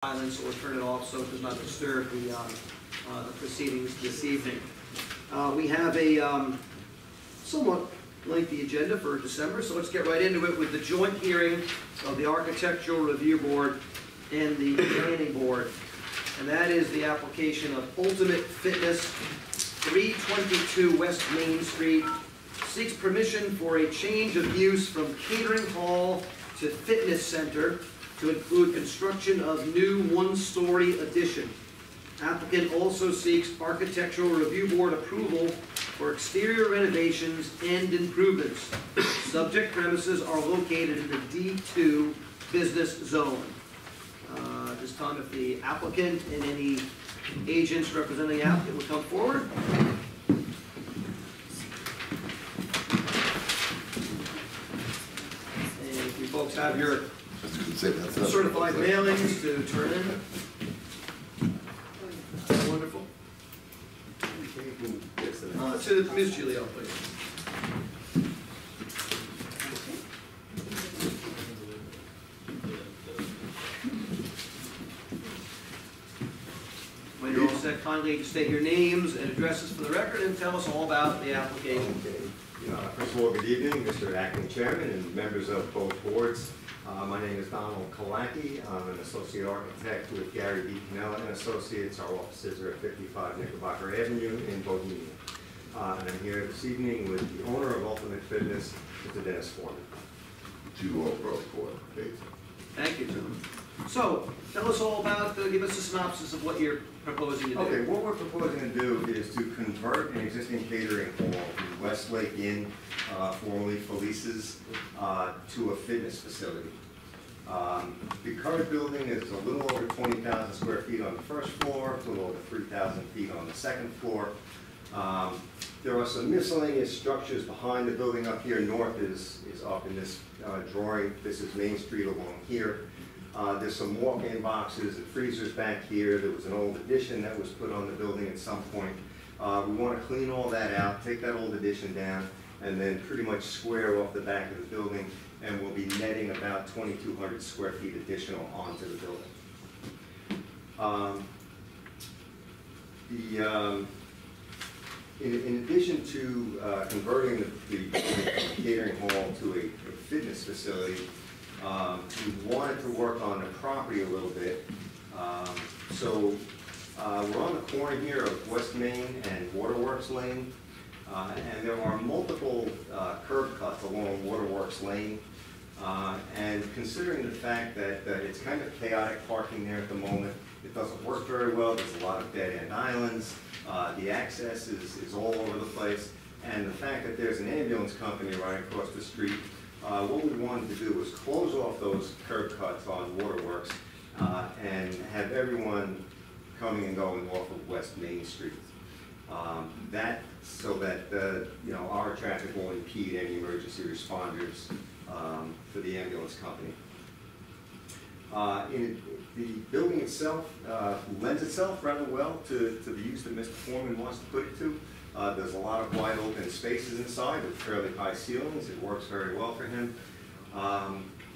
silence or turn it off so it does not disturb the proceedings this evening. We have a somewhat lengthy agenda for December, so let's get right into it with the joint hearing of the Architectural Review Board and the Planning Board. And that is the application of Ultimate Fitness, 322 West Main Street, seeks permission for a change of use from catering hall to fitness center to include construction of new one-story addition. Applicant also seeks Architectural Review Board approval for exterior renovations and improvements. Subject premises are located in the D2 business zone. At this time, if the applicant and any agents representing the applicant would come forward. And if you folks have your certified mailings to turn in. Wonderful. To Ms. Giulio, please. When you're all set, kindly state your names and addresses for the record and tell us all about the application. Okay. First of all, good evening, Mr. Acting Chairman and members of both boards. My name is Donald Kalaki. I'm an associate architect with Gary B. Pinella and Associates. Our offices are at 55 Knickerbocker Avenue in Bohemia. And I'm here this evening with the owner of Ultimate Fitness, Mr. Dennis Foreman. Thank you, John. So, tell us all about, give us a synopsis of what you're proposing to do. Okay, what we're proposing to do is to convert an existing catering hall from Westlake Inn, formerly Felice's, to a fitness facility. The current building is a little over 20,000 square feet on the first floor, a little over 3,000 feet on the second floor. There are some miscellaneous structures behind the building up here. North is up in this drawing. This is Main Street along here. There's some walk-in boxes and freezers back here. There was an old addition that was put on the building at some point. We want to clean all that out, take that old addition down, and then pretty much square off the back of the building, and we'll be netting about 2,200 square feet additional onto the building. In addition to converting the catering hall to a fitness facility, we wanted to work on the property a little bit. So we're on the corner here of West Main and Waterworks Lane, and there are multiple curb cuts along Waterworks Lane. And considering the fact that it's kind of chaotic parking there at the moment, it doesn't work very well. There's a lot of dead-end islands. The access is all over the place. And the fact that there's an ambulance company right across the street, what we wanted to do was close off those curb cuts on Waterworks and have everyone coming and going off of West Main Street. So that our traffic won't impede any emergency responders for the ambulance company. The building itself lends itself rather well to the use that Mr. Foreman wants to put it to. There's a lot of wide open spaces inside with fairly high ceilings. It works very well for him.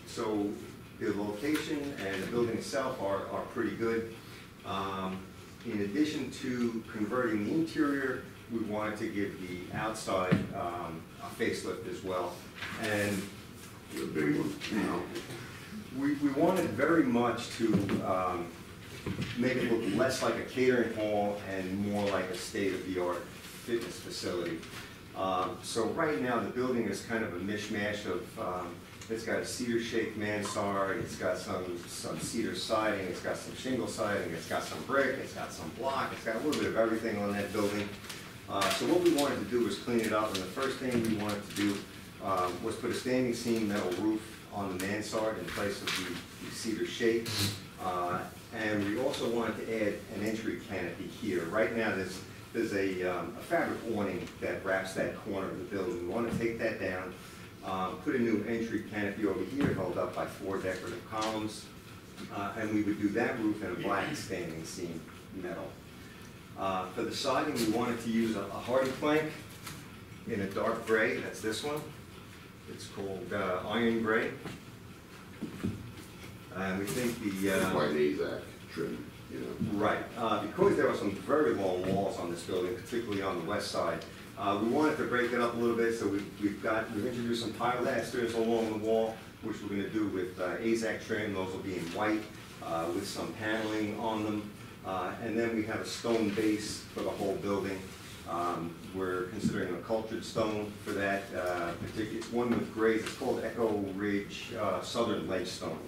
So the location and the building itself are pretty good. In addition to converting the interior, we wanted to give the outside a facelift as well. And we wanted very much to make it look less like a catering hall and more like a state-of-the-art fitness facility. So right now the building is kind of a mishmash of, it's got a cedar-shaped mansard, it's got some cedar siding, it's got some shingle siding, it's got some brick, it's got some block, it's got a little bit of everything on that building. So what we wanted to do was clean it up, and the first thing we wanted to do was put a standing seam metal roof on the mansard in place of the cedar shape. And we also wanted to add an entry canopy here. Right now there's a fabric awning that wraps that corner of the building. We want to take that down, put a new entry canopy over here held up by 4 decorative columns, and we would do that roof in a black standing seam metal. For the siding, we wanted to use a hardy plank in a dark gray. That's this one. It's called iron gray. And we think the... White AZAC. trim, you know? Right, because there are some very long walls on this building, particularly on the west side, we wanted to break it up a little bit, so we've introduced some pilasters along the wall, which we're gonna do with AZAC trim. Those will be in white, with some paneling on them. And then we have a stone base for the whole building. We're considering a cultured stone for that particular, it's one with grays, it's called Echo Ridge Southern Ledge Stone.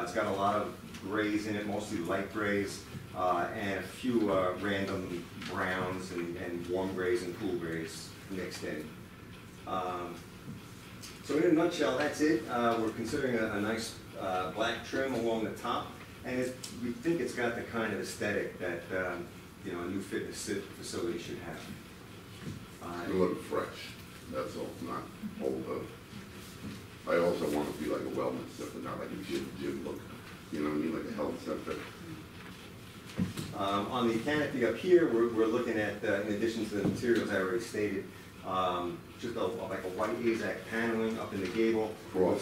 It's got a lot of grays in it, mostly light grays, and a few random browns and warm grays and cool grays mixed in. So in a nutshell, that's it. We're considering a nice black trim along the top, and we think it's got the kind of aesthetic that you know, a new fitness facility should have. It look fresh, that's all, not old. I also want to be like a wellness center, not like a gym look, you know what I mean, like a health center. On the canopy up here, we're looking at, in addition to the materials I already stated, just like a white AZAC paneling up in the gable with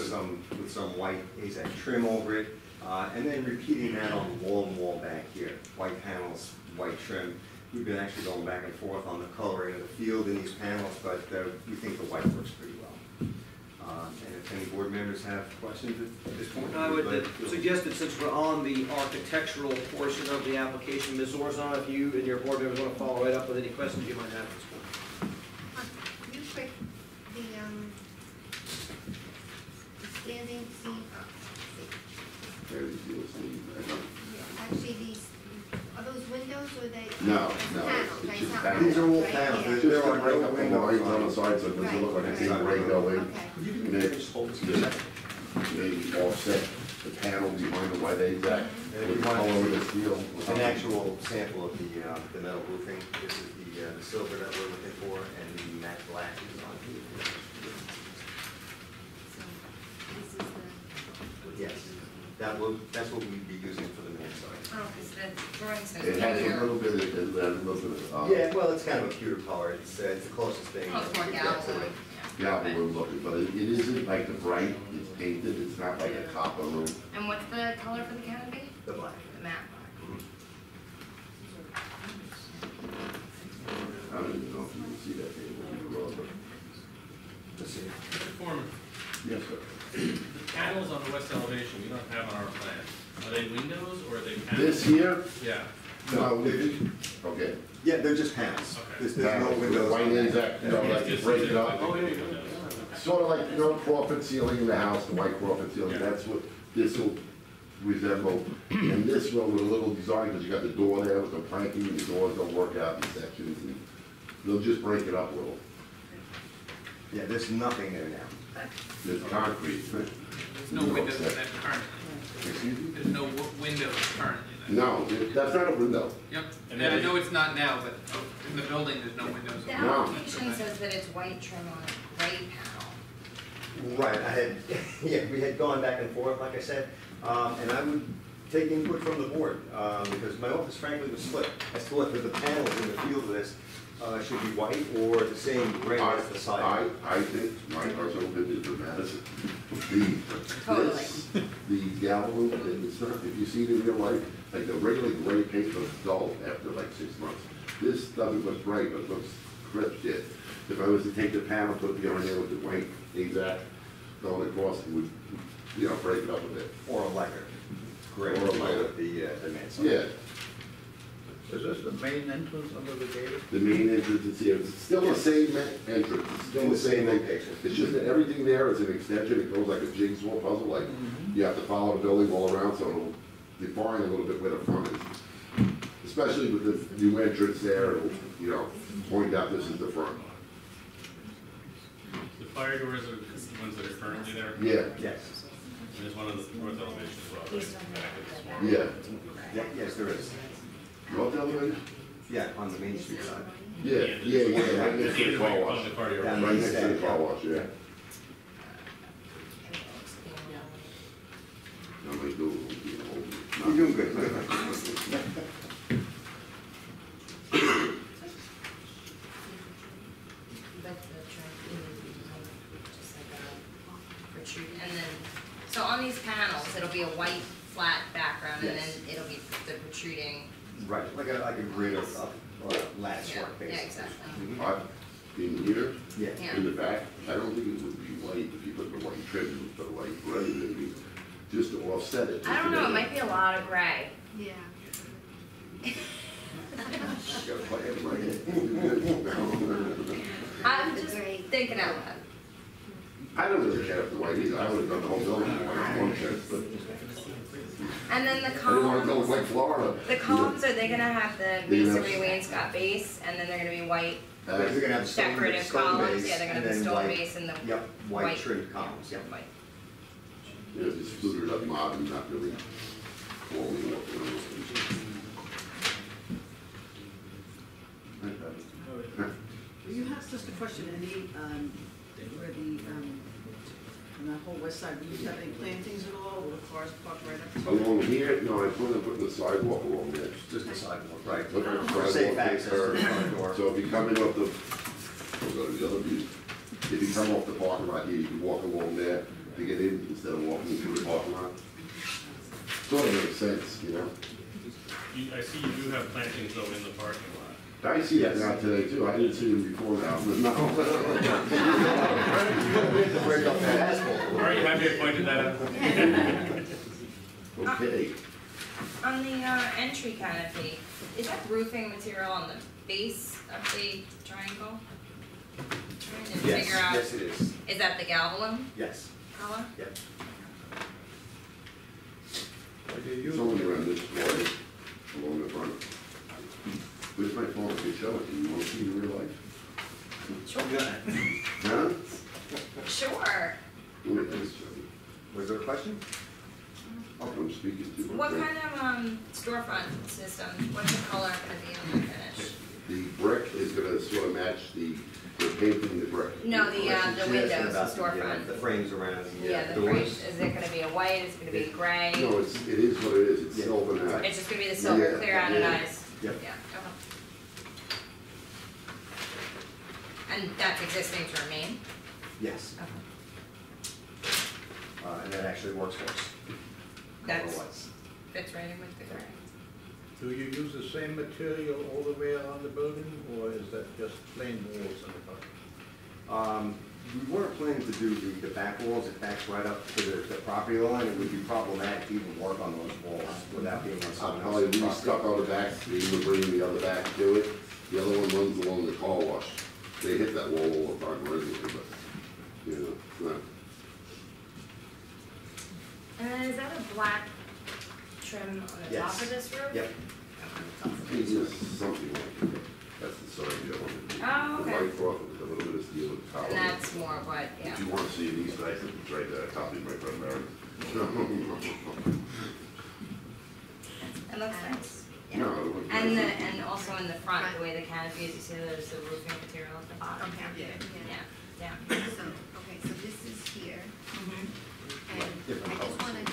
some white AZAC trim over it, and then repeating that on the wall back here. White panels, white trim. We've been actually going back and forth on the coloring of the field in these panels, but we think the white works pretty well. And if any board members have questions at this point? I would suggest that since we're on the architectural portion of the application, Ms. Orzon, if you and your board members want to follow right up with any questions you might have at this point. Real quick, the standing seam, actually these, are those windows or they? No, It's no, panels, it's right? just not panels. These are all right? panels. Yeah. Just to break up the lines on the sides, so it doesn't look like a big break going. Okay. And then maybe offset the panel behind the white AZAC, And with we the want color of the steel. an actual sample of the metal roofing. This is the silver that we're looking for, and the matte black is on here. So this is the, Yes, that's what we'd be using for the main side. Oh, because the drawing says It has a here. little bit of, Yeah, well, it's kind of a cuter color. It's the closest thing. Oh, it's more we get to galvan. it. yeah, we're looking, but it isn't like the bright, it's painted, it's not like a copper roof. And what's the color for the canopy? The black. The matte black. I don't even know if you can see that table. Let's see. Mr. Foreman, Yes, sir. the panels on the west elevation, we don't have on our plan. Are they windows or are they panels? This here, Yeah. no, okay. Yeah, they're just panels. Okay. There's no Panels with windows. white on them. AZAC, you know, like you Just- break it up. Oh, yeah, windows. Okay. Sort of like, you know, Crawford ceiling in the house, the white Crawford ceiling, Yeah. that's what this will resemble. And this one with a little design, because you got the door there with the planking, the doors don't work out in sections, and they'll just break it up a little. Yeah, there's nothing there now. There's concrete. There's no windows in that currently. Excuse me? There's no windows currently. then. No, that's not a window. Yep, And and I then- know it's not now, but in the building, there's no windows. The No. application says that it's white trim on a gray panel. Right, yeah, we had gone back and forth, like I said, and I would take input from the board, because my office frankly was split as to whether the panels in the field of this should be white or the same gray as the side. I think my personal opinion is Madison. Totally. The galvan, it's not, if you see it in real life, like the regular gray paint looks dull after like 6 months. This doesn't look bright, but looks crisp yet. If I was to take the panel, put it behind there with the white AZAC going across, it would, you know, break it up a bit. Or a lighter gray, Or a lighter. the main side. Yeah, Is this the main entrance under the gate? the main entrance is here, it's still the same entrance, it's still the same location. It's just that everything there is an extension, it goes like a jigsaw puzzle, like you have to follow the building all around, so it'll define a little bit where the front is. Especially with the new entrance there, it'll, you know, point out this is the front. The fire doors are the ones that are currently there? Yeah, Yes, And there's one on the north elevation as well, These right? don't Back have of this the wall. yeah. yes, there is. North elevation? Yeah, on the Main Street side. Yeah, right next to the car wash. On the car yard. Down Right next to the car wash, yeah. How many doors? You're doing good. But the trim, just like a protrude, and then, so on these panels, it'll be a white flat background, and Yes. then it'll be the protruding. Right, like a grid of lattice Yeah, work, yeah, basically. exactly. In here, Yeah. Yeah. in the back, I don't think it would be white if you put the white trim, you put the light gray, maybe, just to offset it. I don't know, it might be a lot of gray. Yeah. Gotta play it right. I'm The just gray. thinking out loud. I don't really care if the white either, I would have done the whole building in white, one chance, but And then the I didn't wanna go columns, like Florida. the columns, are they gonna have the They're gonna masonry have- wainscot base, and then they're gonna be white You're gonna have stone, decorative stone columns? base, Yeah, they're gonna and have the then stone white- base and the Yep, white trimmed columns, yep. white. You know, just fluted up modern, not really forming what, you know. You have just a question, where on that whole west side, do you have any plantings at all, where the cars park right up to? Along here, no, I plan on putting the sidewalk along there. Just a sidewalk, right. Look at the For safe sidewalk, access to the front door. So if you come in off the, we'll go to the other view. If you come off the parking lot here, you can walk along there to get in instead of walking through the parking lot. Sort of makes sense, you know? I see you do have plantings though in the parking lot. I see that now today too, I didn't see them before now, but no. Break up that asphalt. All right, you happy I pointed that out? Okay, On the entry canopy, is that roofing material on the base of the triangle? Trying to Yes, figure out, yes it is, is that the galvanum yes, color? yep. What do you use? it's only around this way, along the front. Where's my phone, I can show it to you, you wanna see it in real life? Sure. Huh? Sure. Wait, let's show you. Was there a question? I'm speaking to. What kind of storefront system, what's the color gonna be on the finish? The brick is gonna sort of match we're painting the brick. No, the She's asking windows, about the storefront. The frames around the Yeah, the doors. frame, is it gonna be a white, is it gonna be a gray? No, it is what it is, it's Yeah. silver now. It's just gonna be the silver, Yeah, clear yeah. anodized? Yep. Yeah, okay. And that's existing to remain? Yes, Okay. and that actually works for us. That's, Otherwise. fits right in with the gray. Do you use the same material all the way around the building, or is that just plain walls in the front? We weren't planning to do the back walls, it backs right up to the property line, it would be problematic to even work on those walls without being on I'll someone probably else's leave property. stuff on the back, we will bring the other back to it. The other one runs along the car wash. They hit that wall all the time, originally, but, you know, it's not. And then is that a black trim on the Yes. top of this roof? Yep. It's just something like that. That's the side you don't want to do. Oh, okay. The white cloth with a little bit of steel at the top. And that's more of what, yeah. If you want to see these nice, it's right there, copy my friend Mary. It looks nice. Yeah. No, it looks And nice. and also in the front, the way the canopy is, you see there's the roofing material at the bottom. Yeah. Yeah, So, okay, so this is here, and Different I just colors. wanna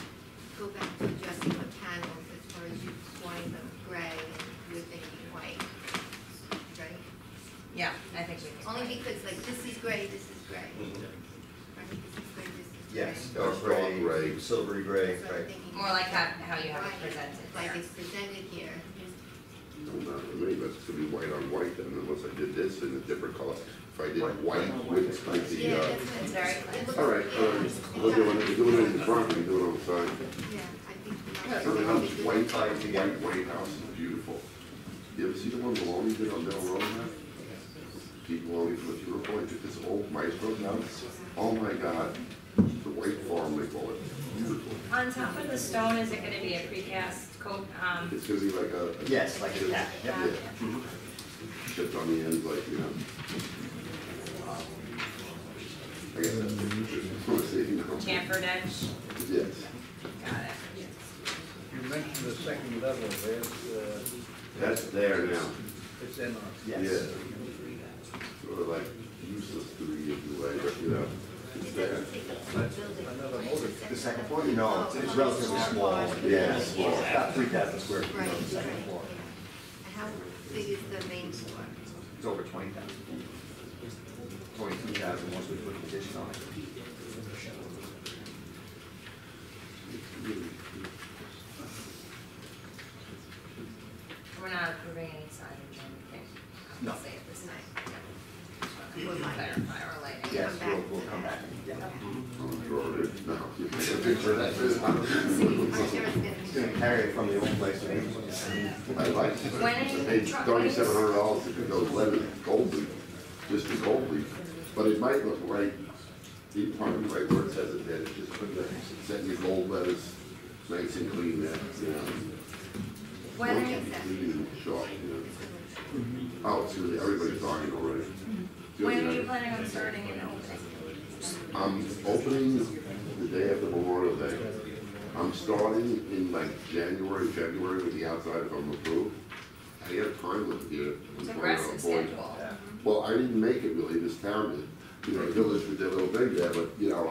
go back to addressing the panels as far as you wanting them gray and with a white, right? yeah, I think we can. Only because like this is gray, this is gray. Right, this is gray, this is gray. Yes, dark gray, gray. silvery gray, So I'm right. thinking- More like how you have it Right, presented like there. it's presented here. No, not for me, but it's gonna be white on white, and unless I did this in a different color. If I did white with the, Yeah, that's what It's very clear. it looks all right, we're doing it in the front, we do it on the side. Yeah, I think. Something else, white house is beautiful. You ever see the one below you did on Middle Road, man? People only from the funeral point, this old maestro's house. Oh my God, the white farm they call it, beautiful. On top of the stone, is it gonna be a precast coat, It's gonna be like a. Yes, like a cap, yep. Yeah. Chipped on the ends, like, you know. I guess that's the future. You know. chamfered edge? Yes. Got it. You mentioned the second level, That's there now. it's in our. Yes. Yeah. Sort of like useless to the way, but you know, it's It there. doesn't take up the building. Another right? motor. The second floor, no, it's relatively small. Yeah. It's small, about 3,000 square feet Right, on the second right, floor. yeah. And how big is the main floor? It's over 20,000. 22,000 once we put the addition on it. we're not approving any signage or anything, No. I'll say at this time. We'll Just find wanna out. clarify our lighting. Yes, Come back we'll to come that. back. Yeah. I'm sure it is. No, you take a picture of that. I'm sure it's It's gonna gonna carry it from the old place to the new place. I like it. When are you It's $3,700 if it goes leaded, gold leaf, just the gold leaf. But it might look right, the apartment right where it says it there, it's just put the, setting your gold letters nice and clean there, you know. When are you, Clean and sharp, you know. Oh, excuse me, everybody's talking already. when are you planning on starting and opening? I'm opening the day after Memorial Day. I'm starting in like January, February with the outside if I'm approved. I have time limit here. It's aggressive schedule. Well, I didn't make it really, this town did. You know, the village did their little thing there, but, you know,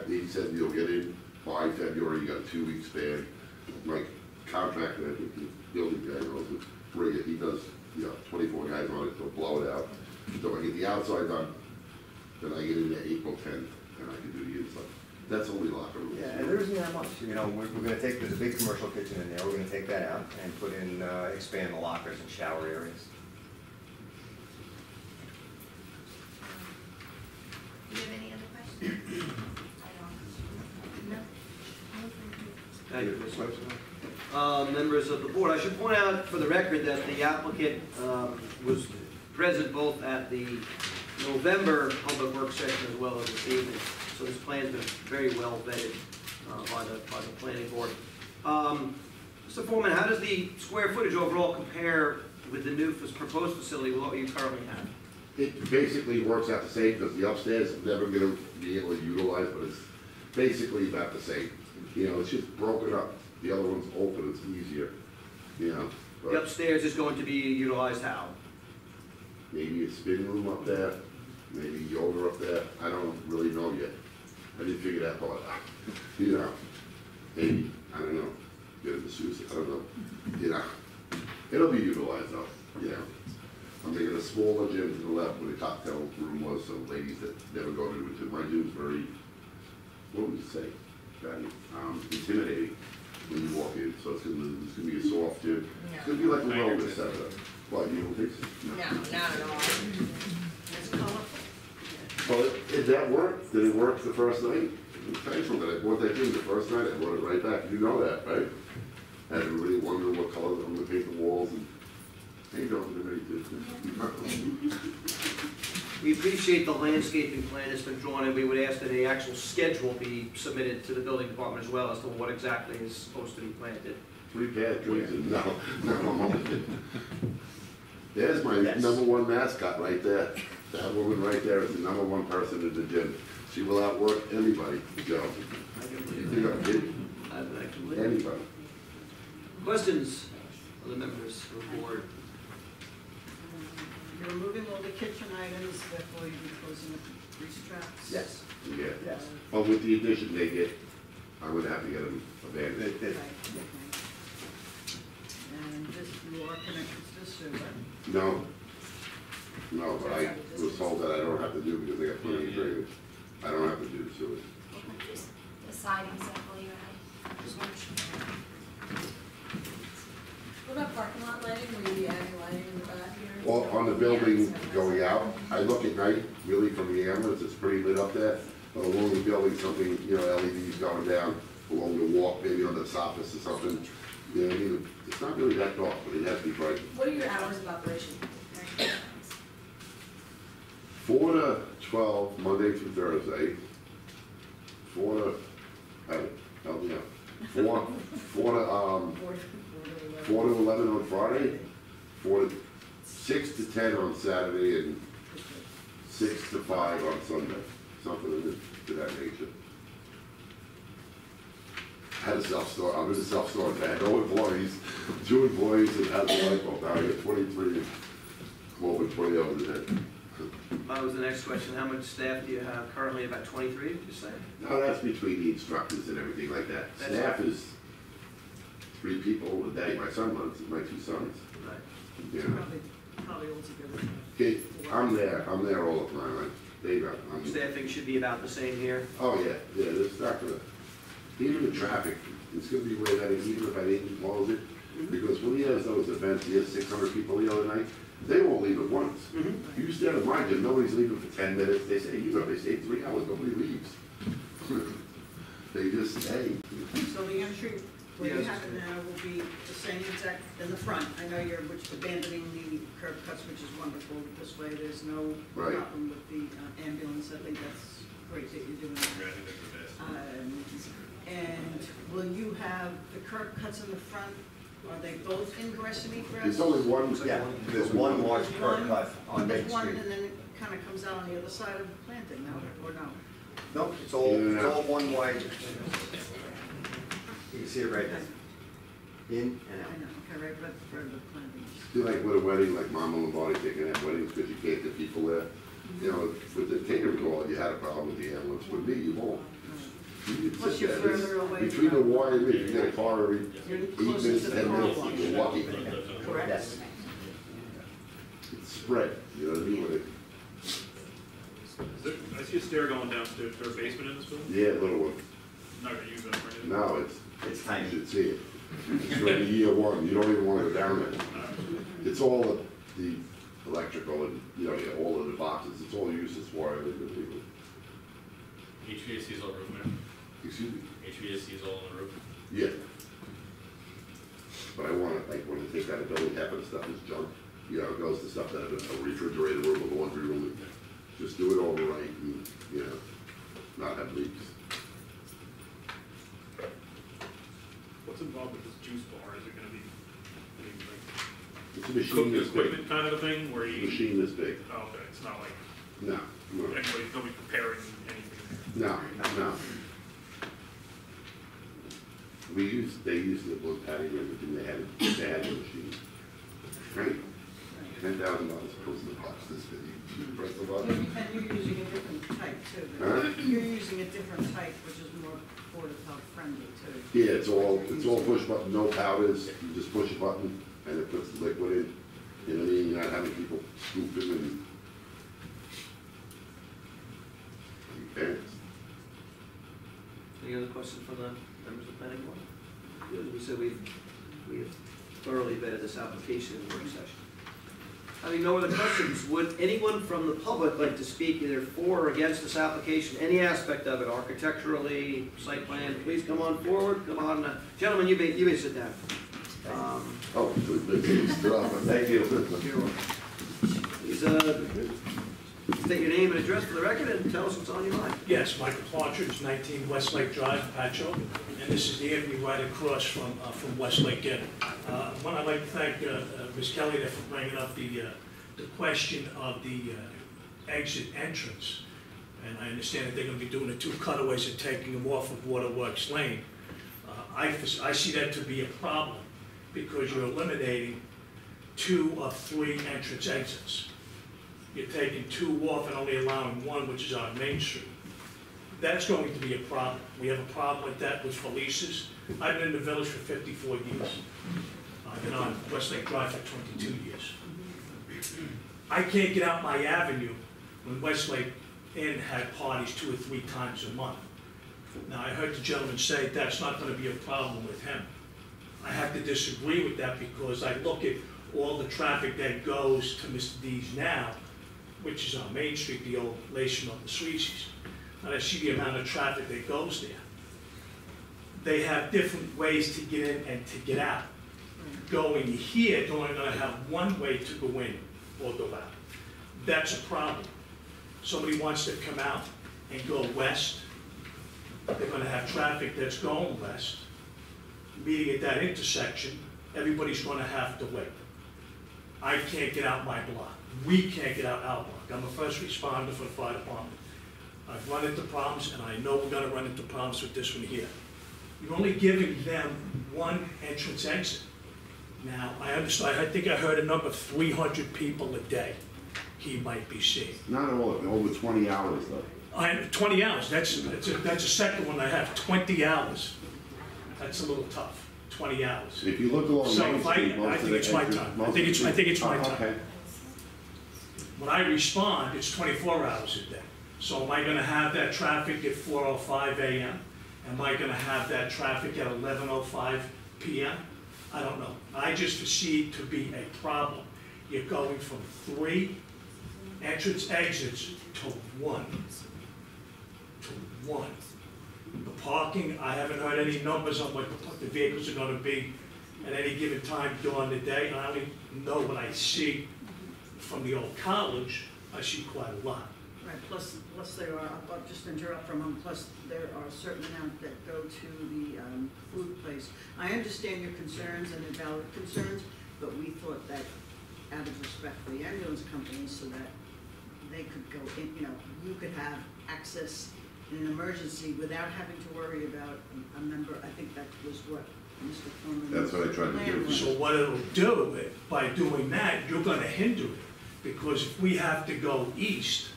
he said you'll get in by February, you got a 2 week span. My contractor, I think the building guy knows it, rig it, he does, 24 guys on it, he'll blow it out. So I get the outside done, then I get in there April 10th, and I can do the inside. That's only locker rooms. Yeah, and there isn't that much, we're gonna take, there's a big commercial kitchen in there, we're gonna take that out and put in, expand the lockers and shower areas. Do you have any other questions? No? Thank you, Ms. Webster. Members of the board, I should point out for the record that the applicant was present both at the November public work session as well as this evening. So this plan's been very well vetted by the planning board. Mr. Foreman, how does the square footage overall compare with the new proposed facility with what you currently have? It basically works out the same, because the upstairs is never gonna be able to utilize, but it's basically about the same. It's just broken up, the other one's open, it's easier, but The upstairs is going to be utilized how? maybe a spin room up there, maybe yoga up there, I don't really know yet. I didn't figure that part out, maybe, I don't know, get a masseuse, I don't know, it'll be utilized though, I'm thinking a smaller gym to the left where the cocktail room was, so ladies that never go to it. My gym's very, what would you say, intimidating when you walk in. So it's gonna be a soft gym. It's gonna be like a wellness center. What, you don't think so? No, not at all. It's colorful. Well, did that work? Did it work the first night? It was painful that I bought that gym the first night. I brought it right back. You know that, right? Had everybody wondering what color I'm gonna paint the walls and. Hey, don't do anything. We appreciate the landscaping plan that's been drawn, and we would ask that an actual schedule be submitted to the building department as well as to what exactly is supposed to be planted. 3 bad trees and no, I'm only kidding. There's my Yes. number one mascot right there. That woman right there is the number one person in the gym. She will outwork anybody, Joe. I can You believe think it. I'm kidding? I can believe it. Anybody. Questions of the members of the board? You're removing all the kitchen items, therefore you'll be closing the grease traps? Yes. Yeah. Yes. But with the addition they get, I'm gonna have to get them a van. Right, okay. And this, you are connected to the sewer. No. No, but I was told that I don't have to do because I got plenty of drainage. I don't have to do the sewage. The siding sample you had. What about parking lot lighting? Will you be adding lighting in the back here? Well, on the building going out, I look at night, really from the ambulance, it's pretty lit up there. But along the building, something, LEDs going down, along the walk, maybe on the soffits or something. It's not really that dark, but it has to be bright. What are your hours of operation? 4 to 12, Monday through Thursday. 4 to, help me out. 4 to 11 on Friday, 6 to 10 on Saturday, and 6 to 5 on Sunday, something to that nature. Had a self-store, I'm in a self-storage, I had no employees, 2 employees, and had a light bulb. Now I got 23, and come over 20 hours a day. That was the next question. How much staff do you have currently? About 23, did you say? No, that's between the instructors and everything like that. That's Staff is 3 people a day, my son runs, my 2 sons. Right. Yeah. Probably altogether. Okay, I'm there all the time, Staffing should be about the same here. oh yeah, there's not gonna, even the traffic, it's gonna be way better, even if I didn't close it, because when he has those event, he had 600 people the other night, they won't leave at once. You stand in my gym, nobody's leaving for 10 minutes, they say, you know, they stay 3 hours, nobody leaves. They just stay. So the entry, where you Yes. have it now, will be the same exact in the front. I know you're abandoning the curb cuts, which is wonderful. This way, there's no Right. problem with the ambulance. I think that's great that you're doing that. And will you have the curb cuts in the front? Are they both ingress and egress? There's only one. Yeah, there's one large There's curb one, cut on Main there's one, Street. and then it kind of comes out on the other side of the planting, no, or no? No, it's all one wide. You can see it right there. In and I out. know, okay, right, but for the planting. Do like with a wedding, like Mama Lombardi taking have weddings because you can't get people there. You know, with the catering hall, you had a problem with the ambulance. With me, you won't. You can Plus sit you're there. further away Between the from- wire and me, if you get a car every You're 8 closer minutes, to the 10 car minutes, wash. you're lucky. Correct? Yes. It's spread, you know what I mean? When it- I see a stair going downstairs. Is there a basement in this building? Yeah, little one. Not gonna use that for anything. No, It's you tiny. should see it. It's ready year one, you don't even want to go down there. It's all the electrical and, you know, all of the boxes, it's all used as wire. HVAC is all roof, man. Excuse me? HVAC is all on the roof. Yeah. But I want it, like, when you take out a building, half of the stuff is junk. You know, it goes to stuff that a refrigerator room, a laundry room. Just do it all right and, you know, not have leaks. What's involved with this juice bar? Is it gonna be It's a machine cooked this big. equipment kind of a thing where you? Machine this big. Oh, okay, it's not like No, no, nobody's preparing anything. no, no. They used it with Patty and everything, they had the machine. Right? $10,000 goes in the box, this video. You press the button. And you're using a different type too. Huh? You're using a different type, which is more portable friendly too. Yeah, it's all push button, no powders, you just push a button and it puts the liquid in. You know what I mean, you're not having people scooping and. Okay. Any other questions from the members of the planning board? Good, we said we've thoroughly vetted this application in the work session. Having no other questions, would anyone from the public like to speak either for or against this application, any aspect of it, architecturally, site plan, please come on forward, come on, gentlemen, you may sit down. Oh, it's drop. Thank you. Please, state your name and address for the record and tell us what's on your mind. Yes, Michael Partridge, 19 Westlake Drive, Patchogue, and this is the avenue right across from Westlake Inn. One, I'd like to thank Ms. Kelly there for bringing up the question of the exit entrance. And I understand that they're going to be doing the 2 cutaways and taking them off of Waterworks Lane. I see that to be a problem because you're eliminating 2 of 3 entrance exits. You're taking 2 off and only allowing 1, which is on Main Street. That's going to be a problem. We have a problem with that with Felice's. I've been in the village for 54 years. I've been on Westlake Drive for 22 years. I can't get out my avenue when Westlake Inn had parties 2 or 3 times a month. Now, I heard the gentleman say that's not going to be a problem with him. I have to disagree with that because I look at all the traffic that goes to Mr. D's now, which is on Main Street, the old Lacey of the Sweeties. And I see the amount of traffic that goes there. They have different ways to get in and to get out. Going here, they're only going to have one way to go in or go out. That's a problem. Somebody wants to come out and go west, they're going to have traffic that's going west. Meeting at that intersection, everybody's going to have to wait. I can't get out my block. We can't get out our block. I'm a first responder for the fire department. I've run into problems, and I know we're going to run into problems with this one here. You're only giving them 1 entrance exit. Now, I understand, I think I heard a number of 300 people a day he might be seeing. Not all of it, over 20 hours though. 20 hours, that's a second one I have, 20 hours. That's a little tough, 20 hours. If you look along So Main if Street, I most of think the it's my entrance- time. most I think of it's my Oh, time. okay. When I respond, it's 24 hours a day. So am I gonna have that traffic at 4:05 a.m.? Am I gonna have that traffic at 11:05 p.m.? I don't know. I just foresee it to be a problem. You're going from 3 entrance exits to 1. To 1. The parking, I haven't heard any numbers on what the vehicles are gonna be at any given time during the day. I only know what I see from the old college. I see quite a lot. Right, plus there are, I'll just interrupt for a moment, plus there are a certain amount that go to the food place. I understand your concerns and they're valid concerns, but we thought that out of respect for the ambulance companies, so that they could go in, you could have access in an emergency without having to worry about a member. I think that was what Mr. Foreman. That's what I tried to do. So what it'll do, by doing that, you're gonna hinder it. Because if we have to go east,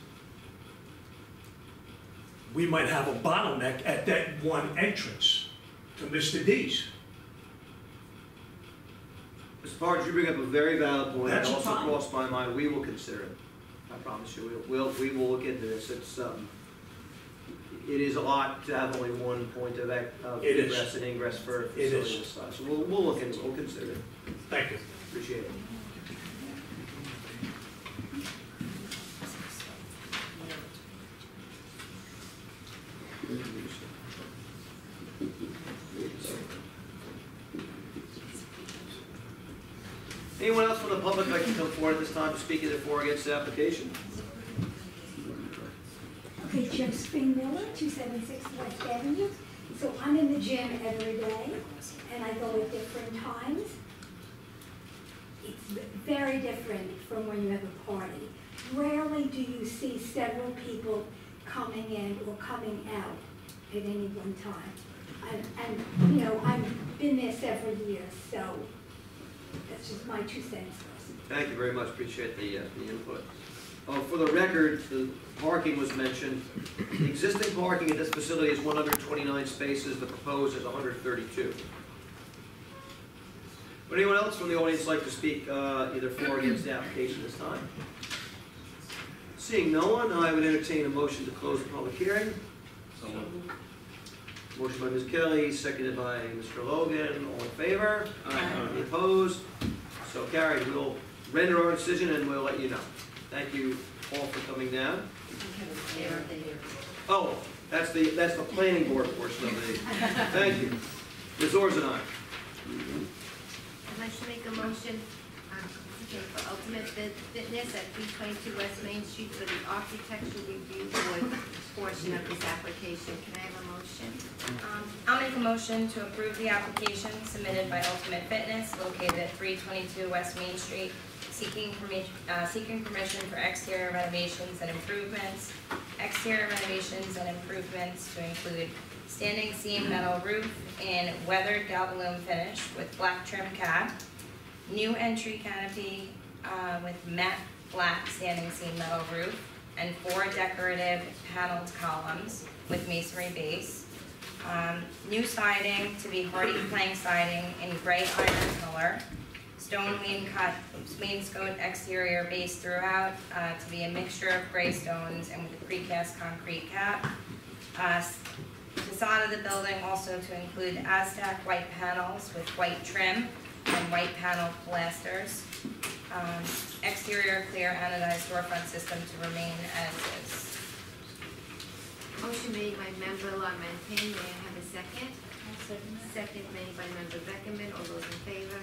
we might have a bottleneck at that one entrance to Mr. D's. Mr. Parks, you bring up a very valid point. That's It a also problem. crossed my mind. We will consider it. I promise you. We will look into this. It is a lot to have only one point of It is. egress and ingress for a It is. facility this size. So we'll look into it. We'll consider it. Thank you. Appreciate it. Anyone else from the public like to come forward at this time to speak either for or against the application? Okay, Josephine Miller, 276 West Avenue. So I'm in the gym every day, and I go at different times. It's very different from when you have a party. Rarely do you see several people coming in or coming out at any one time. And I've been there several years, so that's just my 2 cents. Thank you very much. Appreciate the input. For the record, the parking was mentioned. The existing parking at this facility is 129 spaces. The proposed is 132. Would anyone else from the audience like to speak either for or against the application this time? Seeing no one, I would entertain a motion to close the public hearing. Motion by Ms. Kelly, seconded by Mr. Logan. All in favor? Aye. Any opposed? So carried. We'll render our decision and we'll let you know. Thank you all for coming down. Oh, that's the planning board portion of the, thank you. Ms. Orzanine. I'd like to make a motion for Ultimate Fitness at 322 West Main Street for the architectural review board portion of this application. Can I have a motion? I'll make a motion to approve the application submitted by Ultimate Fitness located at 322 West Main Street, seeking permission for exterior renovations and improvements. Exterior renovations and improvements to include standing seam metal roof in weathered galvalume finish with black trim cap, new entry canopy with matte black standing seam metal roof, and 4 decorative paneled columns with masonry base. New siding to be hardy plank siding in gray iron color. Stone wainscot exterior base throughout to be a mixture of gray stones and with a precast concrete cap. Facade of the building also to include Aztec white panels with white trim and white panel pilasters. Exterior clear anodized storefront system to remain as is. Motion made by member LaMontagne. May I have a second? Second made by member Beckerman. All those in favor?